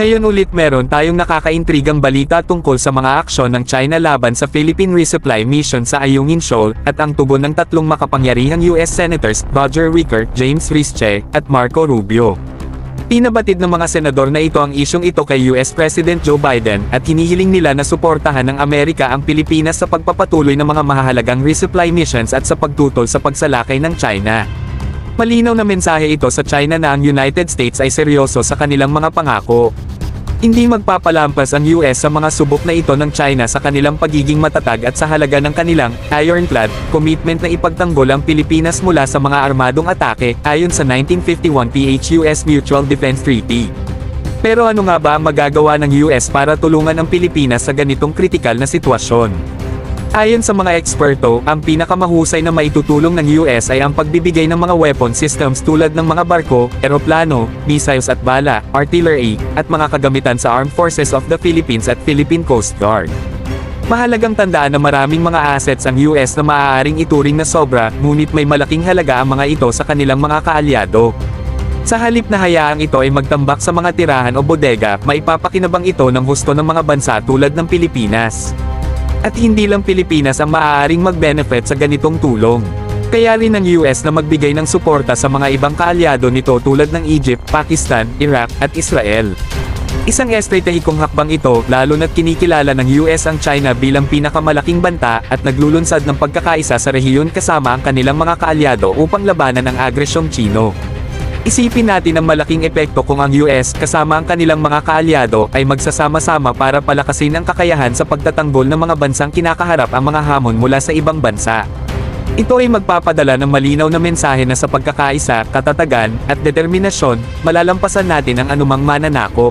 Ngayon ulit meron tayong nakakaintrigang balita tungkol sa mga aksyon ng China laban sa Philippine Resupply Mission sa Ayungin Shoal, at ang tugon ng tatlong makapangyarihang US Senators, Roger Wicker, James Rischel, at Marco Rubio. Pinabatid ng mga senador na ito ang isyong ito kay US President Joe Biden, at hinihiling nila na suportahan ng Amerika ang Pilipinas sa pagpapatuloy ng mga mahahalagang resupply missions at sa pagtutol sa pagsalakay ng China. Malinaw na mensahe ito sa China na ang United States ay seryoso sa kanilang mga pangako. Hindi magpapalampas ang US sa mga subok na ito ng China sa kanilang pagiging matatag at sa halaga ng kanilang ironclad commitment na ipagtanggol ang Pilipinas mula sa mga armadong atake, ayon sa 1951 PH-US Mutual Defense Treaty. Pero ano nga ba ang magagawa ng US para tulungan ang Pilipinas sa ganitong kritikal na sitwasyon? Ayon sa mga eksperto, ang pinakamahusay na maitutulong ng US ay ang pagbibigay ng mga weapon systems tulad ng mga barko, eroplano, missiles at bala, artillery, at mga kagamitan sa Armed Forces of the Philippines at Philippine Coast Guard. Mahalagang tandaan na maraming mga assets ang US na maaaring ituring na sobra, ngunit may malaking halaga ang mga ito sa kanilang mga kaalyado. Sa halip na hayaang ito ay magtambak sa mga tirahan o bodega, maipapakinabang ito ng husto ng mga bansa tulad ng Pilipinas. At hindi lang Pilipinas ang maaaring mag-benefit sa ganitong tulong. Kaya rin ng US na magbigay ng suporta sa mga ibang kaalyado nito tulad ng Egypt, Pakistan, Iraq, at Israel. Isang estratehikong hakbang ito, lalo na't kinikilala ng US ang China bilang pinakamalaking banta at naglulunsad ng pagkakaisa sa rehiyon kasama ang kanilang mga kaalyado upang labanan ang agresyong Chino. Isipin natin ang malaking epekto kung ang US kasama ang kanilang mga kaalyado ay magsasama-sama para palakasin ang kakayahan sa pagtatanggol ng mga bansang kinakaharap ang mga hamon mula sa ibang bansa. Ito ay magpapadala ng malinaw na mensahe na sa pagkakaisa, katatagan, at determinasyon, malalampasan natin ang anumang mananakop.